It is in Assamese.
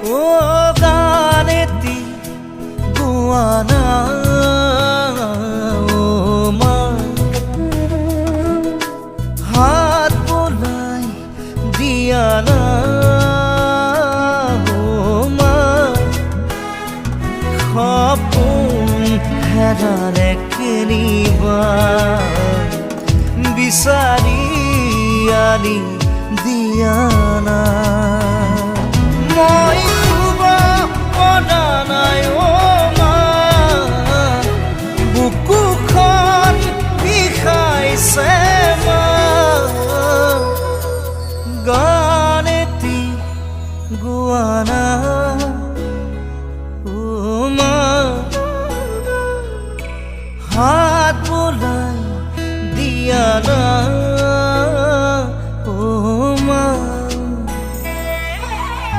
ও গানেতি গোয়ানা ও মা হাত বোলাই দিয়ানা ও মা সপোন হেৰালে কেনিবা বিচাৰি আনি দিয়ানা মই শুব পৰা নাই অ মা বুকুখন বিষাইছে মা গানেতি গোৱানা ও মা হাত বোলাই দিয়ানা